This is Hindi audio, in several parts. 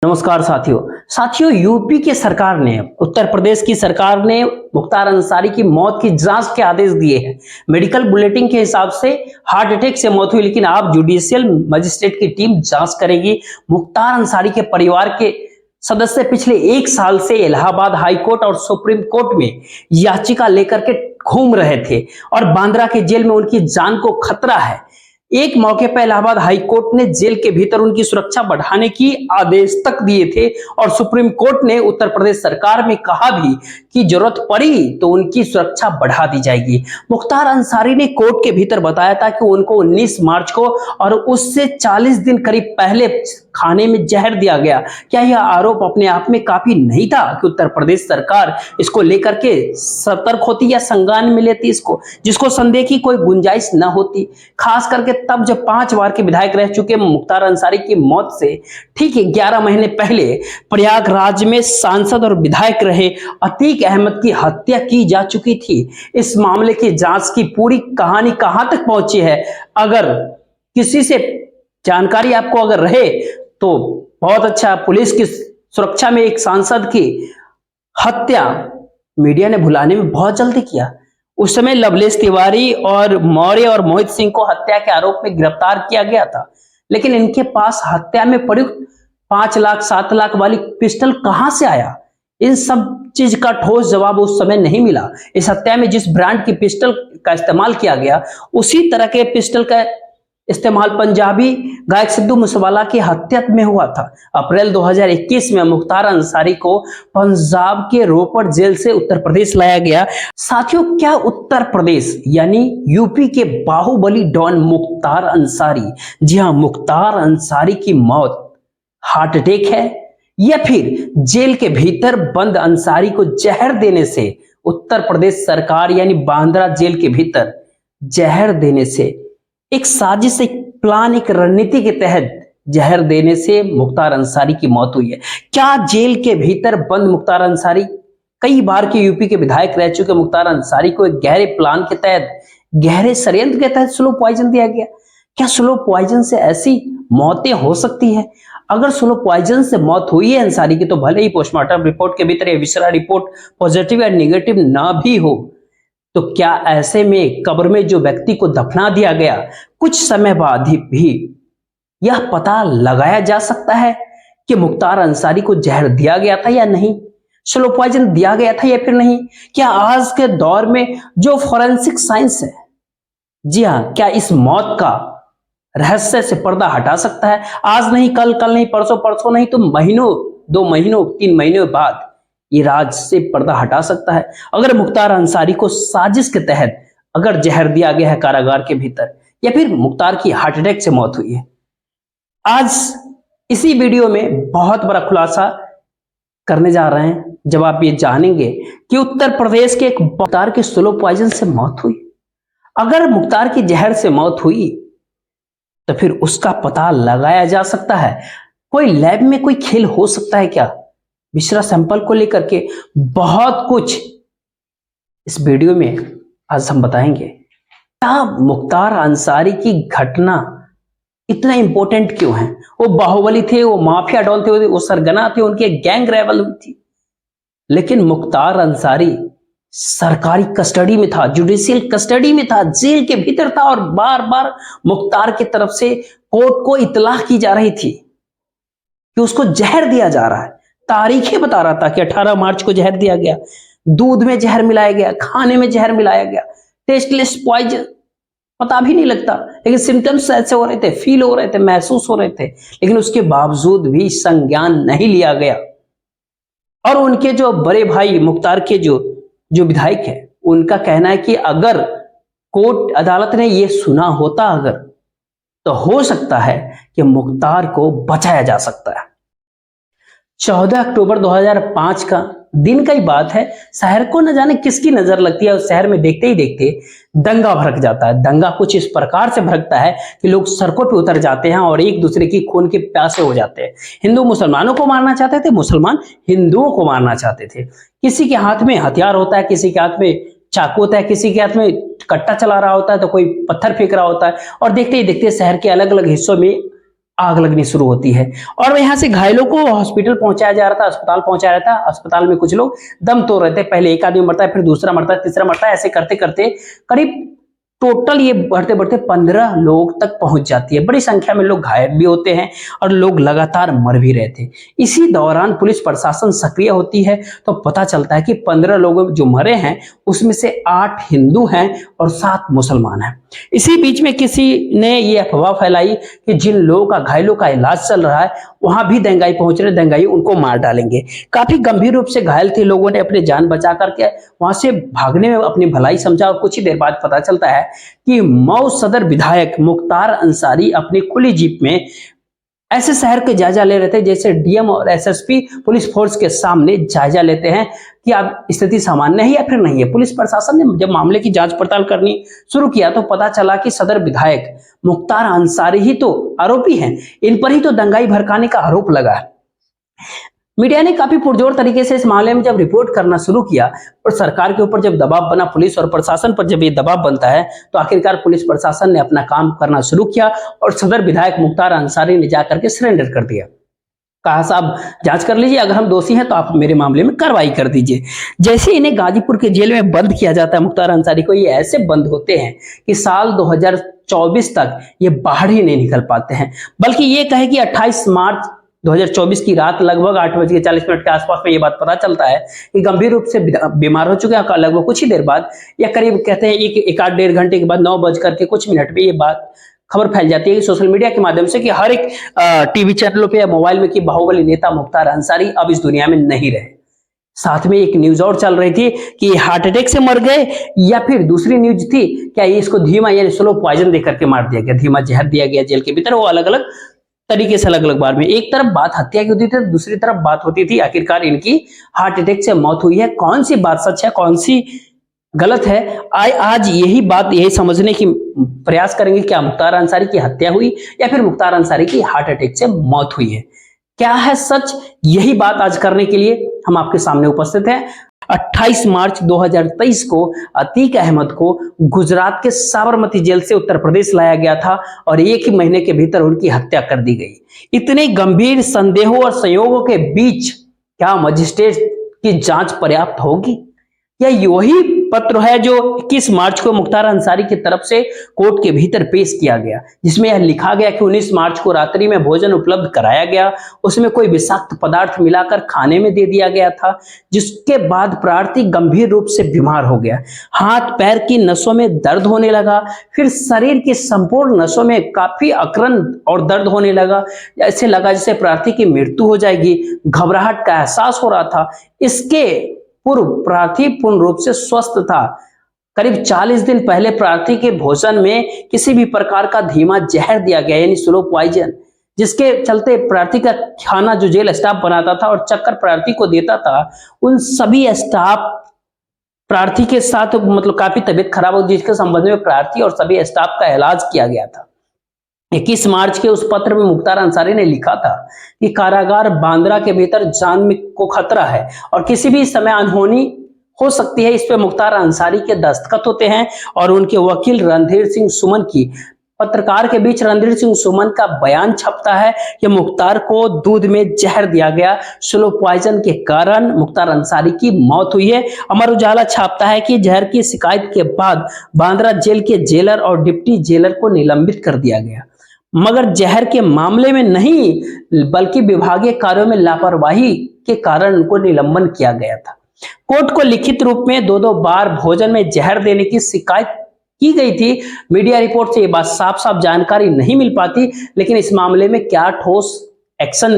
नमस्कार साथियों यूपी की सरकार ने उत्तर प्रदेश की सरकार ने मुख्तार अंसारी की मौत की जांच के आदेश दिए हैं। मेडिकल बुलेटिन के हिसाब से हार्ट अटैक से मौत हुई, लेकिन अब जुडिशियल मजिस्ट्रेट की टीम जांच करेगी। मुख्तार अंसारी के परिवार के सदस्य पिछले 1 साल से इलाहाबाद हाई कोर्ट और सुप्रीम कोर्ट में याचिका लेकर के घूम रहे थे और बांद्रा के जेल में उनकी जान को खतरा है। एक मौके पर इलाहाबाद हाई कोर्ट ने जेल के भीतर उनकी सुरक्षा बढ़ाने की आदेश तक दिए थे और सुप्रीम कोर्ट ने उत्तर प्रदेश सरकार में कहा भी कि जरूरत पड़ी तो उनकी सुरक्षा बढ़ा दी जाएगी। मुख्तार अंसारी ने कोर्ट के भीतर बताया था कि उनको 19 मार्च को और उससे 40 दिन करीब पहले खाने में जहर दिया गया। क्या यह आरोप अपने आप में काफी नहीं था कि उत्तर प्रदेश सरकार इसको लेकर के सतर्क होती या संज्ञान में लेती इसको, जिसको संदेह की कोई गुंजाइश न होती, खास करके तब जब 5 बार के विधायक रह चुके मुख्तार अंसारी की मौत से ठीक 11 महीने पहले प्रयागराज में सांसद और विधायक रहे अतीक अहमद की हत्या की जा चुकी थी। इस मामले की जांच की पूरी कहानी कहां तक पहुंची है, अगर किसी से जानकारी आपको अगर रहे तो बहुत अच्छा। पुलिस की सुरक्षा में एक सांसद की हत्या मीडिया ने भुलाने में बहुत जल्दी किया। उस समय लवलेश तिवारी और मौर्य और मोहित सिंह को हत्या के आरोप में गिरफ्तार किया गया था, लेकिन इनके पास हत्या में प्रयुक्त 5 लाख 7 लाख वाली पिस्टल कहां से आया, इन सब चीज का ठोस जवाब उस समय नहीं मिला। इस हत्या में जिस ब्रांड की पिस्टल का इस्तेमाल किया गया उसी तरह के पिस्टल का इस्तेमाल पंजाबी गायक सिद्धू मूसेवाला की हत्या में हुआ था। अप्रैल 2021 में मुख्तार अंसारी को पंजाब के रोपड़ जेल से उत्तर प्रदेश लाया गया। साथियों, क्या उत्तर प्रदेश यानी यूपी के बाहुबली डॉन मुख्तार अंसारी, जी हां, मुख्तार अंसारी की मौत हार्ट अटैक है या फिर जेल के भीतर बंद अंसारी को जहर देने से, उत्तर प्रदेश सरकार यानी बांद्रा जेल के भीतर जहर देने से, एक साजिश, एक प्लान, एक रणनीति के तहत जहर देने से मुख्तार अंसारी की मौत हुई है? क्या जेल के भीतर बंद मुख्तार अंसारी, कई बार के यूपी के विधायक रह चुके मुख्तार अंसारी को एक गहरे प्लान के तहत, गहरे षड्यंत्र के तहत स्लो पॉइजन दिया गया? क्या स्लो पॉइजन से ऐसी मौतें हो सकती हैं? अगर स्लो पॉइजन से मौत हुई है अंसारी की, तो भले ही पोस्टमार्टम रिपोर्ट के भीतर विसरा रिपोर्ट पॉजिटिव या निगेटिव ना भी हो, तो क्या ऐसे में कब्र में जो व्यक्ति को दफना दिया गया कुछ समय बाद ही भी यह पता लगाया जा सकता है कि मुख्तार अंसारी को जहर दिया गया था या नहीं, स्लो पॉइजन दिया गया था या फिर नहीं? क्या आज के दौर में जो फॉरेंसिक साइंस है, जी हां, क्या इस मौत का रहस्य से पर्दा हटा सकता है? आज नहीं कल, कल नहीं परसों, परसों नहीं तो महीनों, 2 महीनों, 3 महीनों बाद ये राज से पर्दा हटा सकता है। अगर मुख्तार अंसारी को साजिश के तहत अगर जहर दिया गया है कारागार के भीतर, या फिर मुख्तार की हार्ट अटैक से मौत हुई है, आज इसी वीडियो में बहुत बड़ा खुलासा करने जा रहे हैं, जब आप ये जानेंगे कि उत्तर प्रदेश के एक मुख्तार की स्लो पॉइजन से मौत हुई। अगर मुख्तार की जहर से मौत हुई तो फिर उसका पता लगाया जा सकता है। कोई लैब में कोई खेल हो सकता है क्या? विसरा सैंपल को लेकर के बहुत कुछ इस वीडियो में आज हम बताएंगे। क्या मुख्तार अंसारी की घटना इतना इंपॉर्टेंट क्यों है? वो बाहुबली थे, वो माफिया डॉन थे, वो सरगना थे, उनकी एक गैंग रेवल हुई थी, लेकिन मुख्तार अंसारी सरकारी कस्टडी में था, जुडिशियल कस्टडी में था, जेल के भीतर था और बार बार मुख्तार की तरफ से कोर्ट को इत्तला की जा रही थी कि उसको जहर दिया जा रहा है। तारीखें बता रहा था कि 18 मार्च को जहर दिया गया, दूध में जहर मिलाया गया, खाने में जहर मिलाया गया, टेस्टलेस पॉइजन, पता भी नहीं लगता, लेकिन सिम्टम्स ऐसे हो रहे थे, फील हो रहे थे, महसूस हो रहे थे, लेकिन उसके बावजूद भी संज्ञान नहीं लिया गया। और उनके जो बड़े भाई मुख्तार के जो विधायक है, उनका कहना है कि अगर कोर्ट अदालत ने यह सुना होता अगर, तो हो सकता है कि मुख्तार को बचाया जा सकता है। 14 अक्टूबर 2005 का दिन का ही बात है। शहर को न जाने किसकी नजर लगती है, उस शहर में देखते ही देखते दंगा भड़क जाता है। दंगा कुछ इस प्रकार से भड़कता है कि लोग सड़कों पे उतर जाते हैं और एक दूसरे की खून के प्यासे हो जाते हैं। हिंदू मुसलमानों को मारना चाहते थे, मुसलमान हिंदुओं को मारना चाहते थे। किसी के हाथ में हथियार होता है, किसी के हाथ में चाकू होता है, किसी के हाथ में कट्टा चला रहा होता है, तो कोई पत्थर फेंक रहा होता है। और देखते ही देखते शहर के अलग अलग हिस्सों में आग लगनी शुरू होती है और यहाँ से घायलों को हॉस्पिटल पहुंचाया जा रहा था, अस्पताल पहुंचाया रहा था। अस्पताल में कुछ लोग दम तोड़ रहे थे, पहले एक आदमी मरता है, फिर दूसरा मरता है, तीसरा मरता है, ऐसे करते करते करीब टोटल ये बढ़ते बढ़ते 15 लोग तक पहुंच जाती है। बड़ी संख्या में लोग घायल भी होते हैं और लोग लगातार मर भी रहे थे। इसी दौरान पुलिस प्रशासन सक्रिय होती है तो पता चलता है कि 15 लोग जो मरे हैं उसमें से 8 हिंदू हैं और 7 मुसलमान हैं। इसी बीच में किसी ने ये अफवाह फैलाई कि जिन लोगों का घायलों का इलाज चल रहा है वहां भी दंगाई पहुंच रहे, दंगाई उनको मार डालेंगे। काफी गंभीर रूप से घायल थे, लोगों ने अपनी जान बचा करके वहां से भागने में अपनी भलाई समझा और कुछ ही देर बाद पता चलता है कि मऊ सदर विधायक मुख्तार अंसारी अपनी खुली जीप में ऐसे शहर के जायजा ले रहे थे जैसे डीएम और एसएसपी पुलिस फोर्स के सामने जायजा लेते हैं कि अब स्थिति सामान्य है या फिर नहीं है। पुलिस प्रशासन ने जब मामले की जांच पड़ताल करनी शुरू किया तो पता चला कि सदर विधायक मुख्तार अंसारी ही तो आरोपी हैं, इन पर ही तो दंगाई भड़काने का आरोप लगा है। मीडिया ने काफी पुरजोर तरीके से इस मामले में जब रिपोर्ट करना शुरू किया और सरकार के ऊपर जब दबाव बना, पुलिस और प्रशासन पर जब ये दबाव बनता है तो आखिरकार पुलिस प्रशासन ने अपना काम करना शुरू किया और सदर विधायक मुख्तार अंसारी ने जाकर के सरेंडर कर दिया। कहा साहब जांच कर लीजिए, अगर हम दोषी हैं तो आप मेरे मामले में कार्रवाई कर दीजिए। जैसे इन्हें गाजीपुर के जेल में बंद किया जाता है मुख्तार अंसारी को, ये ऐसे बंद होते हैं कि साल 2024 तक ये बाहर ही नहीं निकल पाते हैं। बल्कि ये कहे कि 28 मार्च 2024 की रात लगभग 8:40 के आसपास में ये बात पता चलता है कि गंभीर रूप से बीमार हो चुके हैं। लगभग कुछ ही देर बाद या करीब कहते हैं एक आध डेढ़ घंटे के बाद 9:कुछ में ये बात खबर फैल जाती है कि सोशल मीडिया के माध्यम से कि हर एक टीवी चैनलों पे या मोबाइल में कि बाहुबली नेता मुख्तार अंसारी अब इस दुनिया में नहीं रहे। साथ में एक न्यूज और चल रही थी कि हार्ट अटैक से मर गए या फिर दूसरी न्यूज थी क्या ये इसको धीमा यानी स्लो पॉइजन देकर के मार दिया गया, धीमा जहर दिया गया जेल के भीतर। वो अलग अलग तरीके से अलग अलग बार में एक तरफ बात हत्या की होती थी, दूसरी तरफ बात होती थी आखिरकार इनकी हार्ट अटैक से मौत हुई है। कौन सी बात सच है, कौन सी गलत है, आज यही समझने की प्रयास करेंगे। क्या मुख्तार अंसारी की हत्या हुई या फिर मुख्तार अंसारी की हार्ट अटैक से मौत हुई है, क्या है सच, यही बात आज करने के लिए हम आपके सामने उपस्थित हैं। 28 मार्च 2023 को अतीक अहमद को गुजरात के साबरमती जेल से उत्तर प्रदेश लाया गया था और एक ही महीने के भीतर उनकी हत्या कर दी गई। इतने गंभीर संदेहों और संयोगों के बीच क्या मजिस्ट्रेट की जांच पर्याप्त होगी या वही पत्र है जो 21 मार्च को मुख्तार अंसारी की तरफ से कोर्ट के भीतर पेश किया गया, जिसमें यह लिखा गया कि 19 मार्च को रात्रि में भोजन उपलब्ध कराया गया, उसमें कोई विषाक्त पदार्थ मिलाकर खाने में दे दिया गया था, जिसके बाद प्रार्थी गंभीर रूप से बीमार हो गया। हाथ पैर की नसों में दर्द होने लगा, फिर शरीर की संपूर्ण नसों में काफी अकड़न और दर्द होने लगा। ऐसे लगा जैसे प्रार्थी की मृत्यु हो जाएगी, घबराहट का एहसास हो रहा था। इसके पूर्व प्रार्थी पूर्ण रूप से स्वस्थ था। करीब 40 दिन पहले प्रार्थी के भोजन में किसी भी प्रकार का धीमा जहर दिया गया यानी स्लो पॉइजन, जिसके चलते प्रार्थी का खाना जो जेल स्टाफ बनाता था और चक्कर प्रार्थी को देता था, उन सभी स्टाफ प्रार्थी के साथ मतलब काफी तबीयत खराब हो, जिसके संबंध में प्रार्थी और सभी स्टाफ का इलाज किया गया था। 21 मार्च के उस पत्र में मुख्तार अंसारी ने लिखा था कि कारागार बांद्रा के भीतर जान में को खतरा है और किसी भी समय अनहोनी हो सकती है। इस पे मुख्तार अंसारी के दस्तखत होते हैं और उनके वकील रणधीर सिंह सुमन की। पत्रकार के बीच रणधीर सिंह सुमन का बयान छपता है कि मुख्तार को दूध में जहर दिया गया, स्लो पॉइजन के कारण मुख्तार अंसारी की मौत हुई है। अमर उजाला छापता है कि जहर की शिकायत के बाद बांद्रा जेल के जेलर और डिप्टी जेलर को निलंबित कर दिया गया, मगर जहर के मामले में नहीं बल्कि विभागीय कार्यों में लापरवाही के कारण उनको निलंबन किया गया था। कोर्ट को लिखित रूप में 2-2 बार भोजन में जहर देने की शिकायत की गई थी। मीडिया रिपोर्ट से ये बात साफ साफ जानकारी नहीं मिल पाती, लेकिन इस मामले में क्या ठोस एक्शन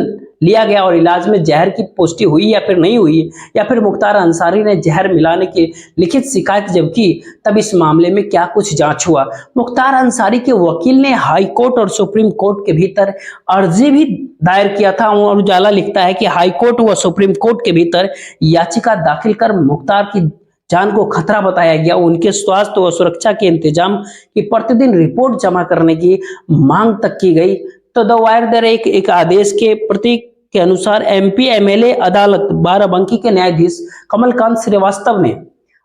लिया गया और इलाज में जहर की पुष्टि हुई या फिर नहीं हुई, या फिर मुख्तार अंसारी ने जहर मिलाने की लिखित शिकायत जब की तब इस मामले में क्या कुछ जांच हुआ। मुख्तार अंसारी के वकील ने हाई कोर्ट और सुप्रीम कोर्ट के भीतर अर्जी भी दायर किया था और उजाला लिखता है कि हाई कोर्ट व सुप्रीम कोर्ट के भीतर याचिका दाखिल कर मुख्तार की जान को खतरा बताया गया। उनके स्वास्थ्य व सुरक्षा के इंतजाम की प्रतिदिन रिपोर्ट जमा करने की मांग तक की गई। तो द वायर दर एक आदेश के प्रतीक के अनुसार एमपी एमएलए अदालत बाराबंकी के न्यायाधीश कमलकांत श्रीवास्तव ने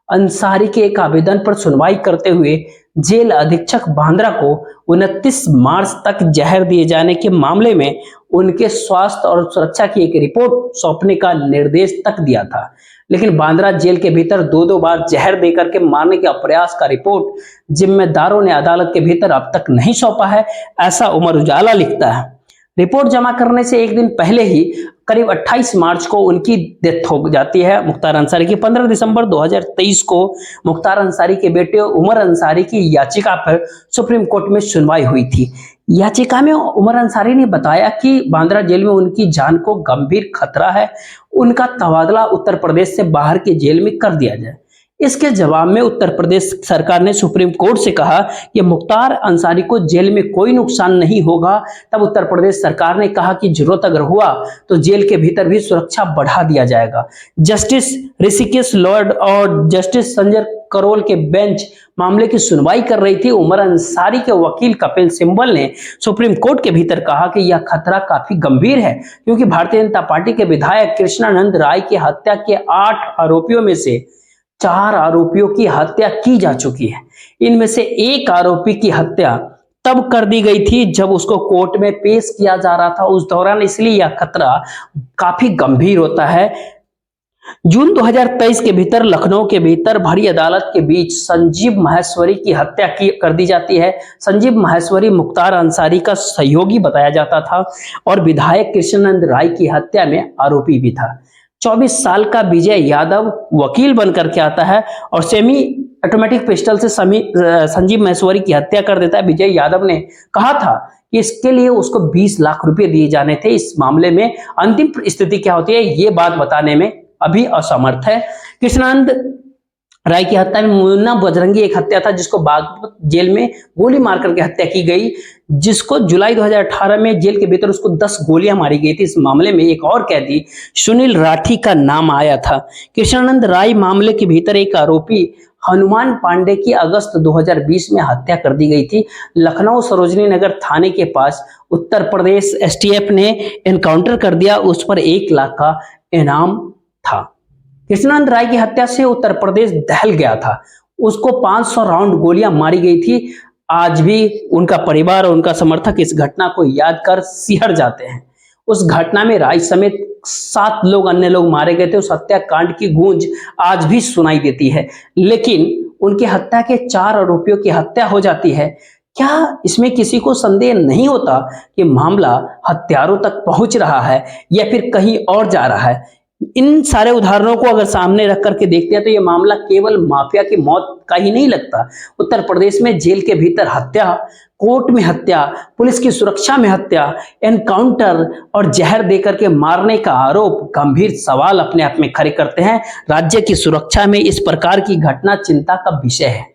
अंसारी के एक आवेदन पर सुनवाई करते हुए जेल अधीक्षक बांद्रा को 29 मार्च तक जहर दिए जाने के मामले में उनके स्वास्थ्य और सुरक्षा की एक रिपोर्ट सौंपने का निर्देश तक दिया था, लेकिन बांद्रा जेल के भीतर दो बार जहर देकर के मारने के प्रयास का रिपोर्ट जिम्मेदारों ने अदालत के भीतर अब तक नहीं सौंपा है, ऐसा अमर उजाला लिखता है। रिपोर्ट जमा करने से एक दिन पहले ही करीब 28 मार्च को उनकी डेथ हो जाती है मुख्तार अंसारी की। 15 दिसंबर 2023 को मुख्तार अंसारी के बेटे उमर अंसारी की याचिका पर सुप्रीम कोर्ट में सुनवाई हुई थी। याचिका में उमर अंसारी ने बताया कि बांद्रा जेल में उनकी जान को गंभीर खतरा है, उनका तबादला उत्तर प्रदेश से बाहर के जेल में कर दिया जाए। इसके जवाब में उत्तर प्रदेश सरकार ने सुप्रीम कोर्ट से कहा कि मुख्तार अंसारी को जेल में कोई नुकसान नहीं होगा। तब उत्तर प्रदेश सरकार ने कहा कि जरूरत अगर हुआ तो जेल के भीतर भी सुरक्षा बढ़ा दिया जाएगा। जस्टिस ऋषिकेश लॉर्ड और जस्टिस संजय करोल के बेंच मामले की सुनवाई कर रही थी। उमर अंसारी के वकील कपिल सिब्बल ने सुप्रीम कोर्ट के भीतर कहा कि यह खतरा काफी गंभीर है, क्योंकि भारतीय जनता पार्टी के विधायक कृष्णानंद राय की हत्या के 8 आरोपियों में से 4 आरोपियों की हत्या की जा चुकी है। इनमें से एक आरोपी की हत्या तब कर दी गई थी जब उसको कोर्ट में पेश किया जा रहा था, उस दौरान, इसलिए यह खतरा काफी गंभीर होता है। जून 2023 के भीतर लखनऊ के भीतर भरी अदालत के बीच संजीव माहेश्वरी की हत्या कर दी जाती है। संजीव माहेश्वरी मुख्तार अंसारी का सहयोगी बताया जाता था और विधायक कृष्णानंद राय की हत्या में आरोपी भी था। 24 साल का विजय यादव वकील बनकर के आता है और सेमी ऑटोमेटिक पिस्टल से संजीव माहेश्वरी की हत्या कर देता है। विजय यादव ने कहा था कि इसके लिए उसको 20 लाख रुपए दिए जाने थे। इस मामले में अंतिम स्थिति क्या होती है ये बात बताने में अभी असमर्थ है। कृष्णानंद राय की हत्या में मुन्ना बजरंगी एक हत्या था जिसको बागपत जेल में गोली मार करके हत्या की गई, जिसको जुलाई 2018 में जेल के भीतर उसको 10 गोलियां मारी गई थी। इस मामले में एक और कैदी सुनील राठी का नाम आया था। कृष्णानंद राय मामले के भीतर एक आरोपी हनुमान पांडे की अगस्त 2020 में हत्या कर दी गई थी। लखनऊ सरोजनी नगर थाने के पास उत्तर प्रदेश एसटीएफ ने एनकाउंटर कर दिया, उस पर 1 लाख का इनाम था। कृष्णानंद राय की हत्या से उत्तर प्रदेश दहल गया था। उसको 500 राउंड गोलियां मारी गई थी। आज भी उनका परिवार और उनका समर्थक इस घटना को याद कर सिहर जाते हैं। उस घटना में राय समेत 7 लोग अन्य लोग मारे गए थे। उस हत्याकांड की गूंज आज भी सुनाई देती है, लेकिन उनकी हत्या के 4 आरोपियों की हत्या हो जाती है। क्या इसमें किसी को संदेह नहीं होता कि मामला हत्यारों तक पहुंच रहा है या फिर कहीं और जा रहा है? इन सारे उदाहरणों को अगर सामने रख करके देखते हैं तो ये मामला केवल माफिया की मौत का ही नहीं लगता। उत्तर प्रदेश में जेल के भीतर हत्या, कोर्ट में हत्या, पुलिस की सुरक्षा में हत्या, एनकाउंटर और जहर देकर के मारने का आरोप गंभीर सवाल अपने आप में खड़े करते हैं। राज्य की सुरक्षा में इस प्रकार की घटना चिंता का विषय है।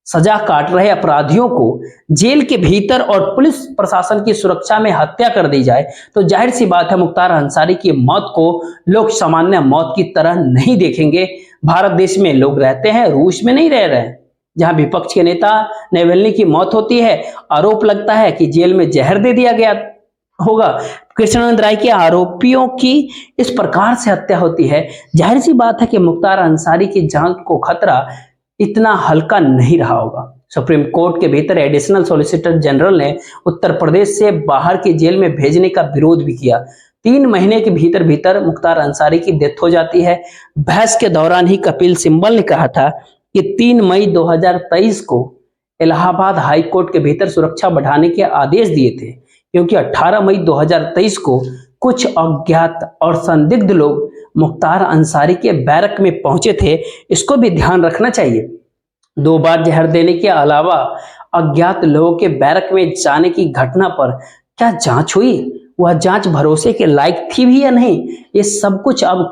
सजा काट रहे अपराधियों को जेल के भीतर और पुलिस प्रशासन की सुरक्षा में हत्या कर दी जाए तो जाहिर सी बात है मुख्तार अंसारी की मौत को लोग सामान्य मौत की तरह नहीं देखेंगे। भारत देश में लोग रहते हैं, रूस में नहीं रह रहे हैं, जहां विपक्ष के नेता नावल्नी की मौत होती है, आरोप लगता है कि जेल में जहर दे दिया गया होगा। कृष्णानंद राय के आरोपियों की इस प्रकार से हत्या होती है। जाहिर सी बात है कि मुख्तार अंसारी की जान को खतरा इतना हल्का नहीं रहा होगा। सुप्रीम कोर्ट के भीतर एडिशनल सॉलिसिटर जनरल ने उत्तर प्रदेश से बाहर की जेल में भेजने का विरोध भी किया। 3 महीने के भीतर मुख्तार अंसारी की डेथ हो जाती है। बहस के दौरान ही कपिल सिब्बल ने कहा था कि 3 मई 2023 को इलाहाबाद हाई कोर्ट के भीतर सुरक्षा बढ़ाने के आदेश दिए थे, क्योंकि 18 मई 2023 को कुछ अज्ञात और संदिग्ध लोग मुख्तार अंसारी के बैरक में पहुंचे थे। इसको भी ध्यान रखना चाहिए। 2 बार जहर देने के अलावा अज्ञात लोगों के बैरक में जाने की घटना पर क्या जांच हुई? वह जांच भरोसे के लायक थी भी या नहीं? ये सब कुछ अब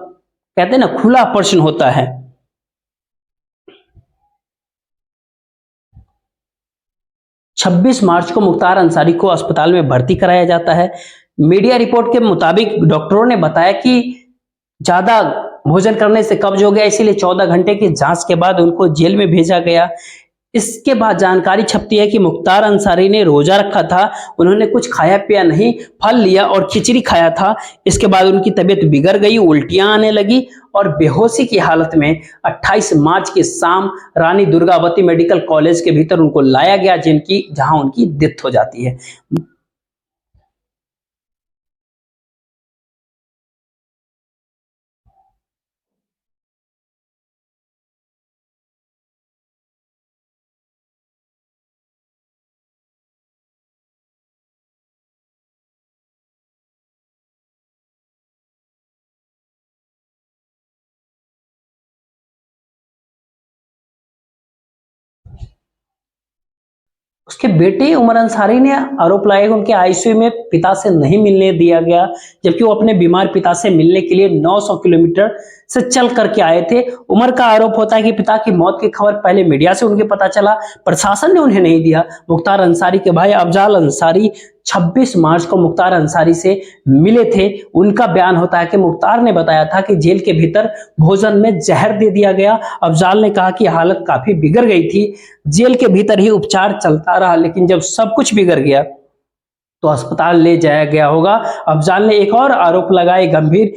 कहते हैं ना, खुला प्रश्न होता है। छब्बीस मार्च को मुख्तार अंसारी को अस्पताल में भर्ती कराया जाता है। मीडिया रिपोर्ट के मुताबिक डॉक्टरों ने बताया कि ज्यादा भोजन करने से कब्ज हो गया, इसीलिए 14 घंटे की जांच के बाद उनको जेल में भेजा गया। इसके बाद जानकारी छपती है कि मुख्तार अंसारी ने रोजा रखा था, उन्होंने कुछ खाया पिया नहीं, फल लिया और खिचड़ी खाया था। इसके बाद उनकी तबीयत बिगड़ गई, उल्टियां आने लगी और बेहोशी की हालत में 28 मार्च की शाम रानी दुर्गावती मेडिकल कॉलेज के भीतर उनको लाया गया, जहां उनकी डेथ हो जाती है। उसके बेटे उमर अंसारी ने आरोप लगाया कि उनके आईसीयू में पिता से नहीं मिलने दिया गया, जबकि वो अपने बीमार पिता से मिलने के लिए 900 किलोमीटर से चल करके आए थे। उमर का आरोप होता है कि पिता की मौत की खबर पहले मीडिया से उनके पता चला, प्रशासन ने उन्हें नहीं दिया। मुख्तार अंसारी के भाई अफजाल अंसारी 26 मार्च को मुख्तार अंसारी से मिले थे। उनका बयान होता है कि मुख्तार ने बताया था कि जेल के भीतर भोजन में जहर दे दिया गया। अफजाल ने कहा कि हालत काफी बिगड़ गई थी, जेल के भीतर ही उपचार चलता रहा, लेकिन जब सब कुछ बिगड़ गया तो अस्पताल ले जाया गया होगा। अफजाल ने एक और आरोप लगाए गंभीर